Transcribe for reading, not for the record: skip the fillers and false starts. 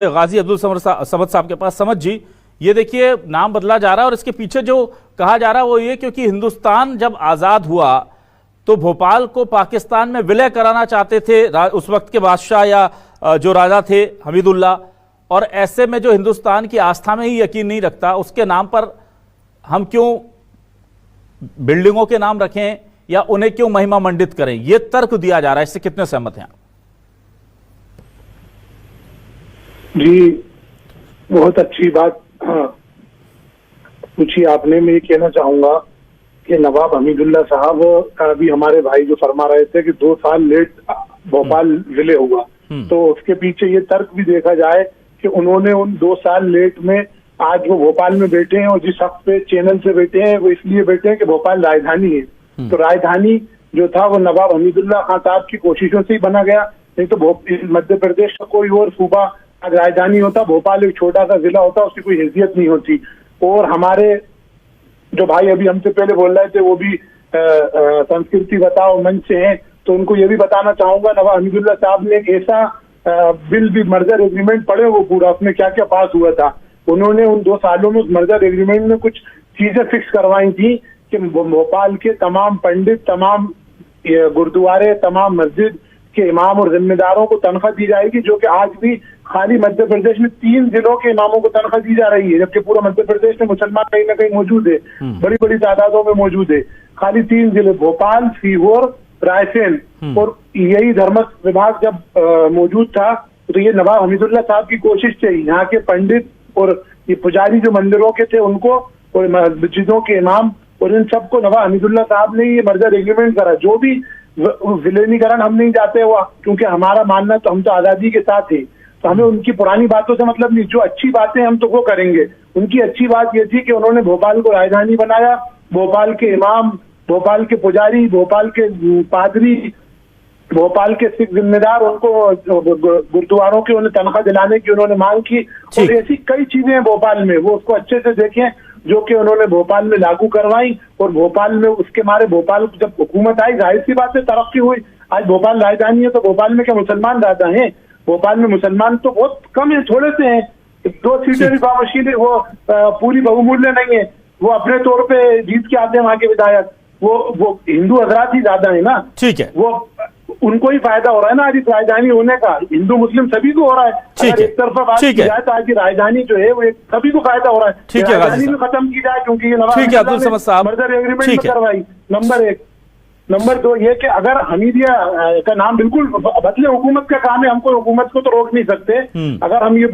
गाजी अब्दुल समद साहब के पास। समद जी, ये देखिए नाम बदला जा रहा है और इसके पीछे जो कहा जा रहा है वो ये क्योंकि हिंदुस्तान जब आज़ाद हुआ तो भोपाल को पाकिस्तान में विलय कराना चाहते थे उस वक्त के बादशाह या जो राजा थे हमीदुल्लाह, और ऐसे में जो हिंदुस्तान की आस्था में ही यकीन नहीं रखता उसके नाम पर हम क्यों बिल्डिंगों के नाम रखें या उन्हें क्यों महिमा मंडित करें, ये तर्क दिया जा रहा है। इससे कितने सहमत हैं आप? जी, बहुत अच्छी बात पूछी आपने। मैं ये कहना चाहूंगा कि नवाब हमीदुल्लाह साहब का भी हमारे भाई जो फरमा रहे थे कि 2 साल लेट भोपाल विलय हुआ, तो उसके पीछे ये तर्क भी देखा जाए कि उन्होंने उन 2 साल लेट में आज वो भोपाल में बैठे हैं, और जिस हक पे चैनल से बैठे हैं वो इसलिए बैठे हैं कि भोपाल राजधानी है। तो राजधानी जो था वो नवाब हमीदुल्लाह खान साहब की कोशिशों से ही बना गया, नहीं तो मध्य प्रदेश का कोई और सूबा आज राजधानी होता, भोपाल एक छोटा सा जिला होता, उसकी कोई हैसियत नहीं होती। और हमारे जो भाई अभी हमसे पहले बोल रहे थे वो भी संस्कृति बताओ मंच से हैं, तो उनको ये भी बताना चाहूंगा नवाब हमीदुल्लाह साहब ने एक ऐसा बिल भी मर्जर एग्रीमेंट पढ़े वो पूरा उसमें क्या क्या पास हुआ था। उन्होंने उन 2 सालों में उस मर्जर एग्रीमेंट में कुछ चीजें फिक्स करवाई थी कि भोपाल के तमाम पंडित, तमाम गुरुद्वारे, तमाम मस्जिद के इमाम और जिम्मेदारों को तनख्वाह दी जाएगी, जो कि आज भी खाली मध्य प्रदेश में 3 जिलों के इमामों को तनख्वाह दी जा रही है, जबकि पूरा मध्य प्रदेश में मुसलमान कहीं ना कहीं मौजूद है, बड़ी बड़ी तादादों में मौजूद है। खाली 3 जिले भोपाल, सीहोर, रायसेन, और यही धर्म विभाग जब मौजूद था तो ये नवाब हमीदुल्लाह साहब की कोशिश थी यहाँ के पंडित और ये पुजारी जो मंदिरों के थे उनको और मस्जिदों के इमाम और इन सबको नवाब हमीदुल्लाह साहब ने ये मर्जर एग्रीमेंट करा। जो भी विलीनीकरण हम नहीं चाहते वो, क्योंकि हमारा मानना तो हम तो आजादी के साथ है, तो हमें उनकी पुरानी बातों से मतलब नहीं, जो अच्छी बातें हम तो वो करेंगे। उनकी अच्छी बात ये थी कि उन्होंने भोपाल को राजधानी बनाया, भोपाल के इमाम, भोपाल के पुजारी, भोपाल के पादरी, भोपाल के सिख जिम्मेदार, उनको गुरुद्वारों की उन्हें तनख्वाह दिलाने की उन्होंने मांग की, और ऐसी कई चीजें हैं भोपाल में, वो उसको अच्छे से देखें जो कि उन्होंने भोपाल में लागू करवाई। और भोपाल में उसके मारे भोपाल जब हुकूमत आई, जाहिर सी बात है तरक्की हुई। आज भोपाल राजधानी है तो भोपाल में क्या मुसलमान ज्यादा हैं? भोपाल में मुसलमान तो बहुत कम है, थोड़े से हैं। 2 सीटें भी बामुश्किल है, वो पूरी बहुमूल्य नहीं है, वो अपने तौर पे जीत के आते हैं वहां के विधायक, वो हिंदू हजरात ही ज्यादा है ना। ठीक है, वो उनको ही फायदा हो रहा है ना आज इस राजधानी होने का, हिंदू मुस्लिम सभी को हो रहा है। अगर एक तरफा बात की जाए तो आज की राजधानी जो है वो सभी को फायदा हो रहा है। ठीक है, राजधानी में खत्म की जाए क्योंकि ये ठीक है अब्दुल समद साहब मर्जर एग्रीमेंट में करवाई, नंबर 1। नंबर 2 ये कि अगर हमीदिया का नाम बिल्कुल बदले, हुकूमत का काम है, हमको हुकूमत को तो रोक नहीं सकते। अगर हम ये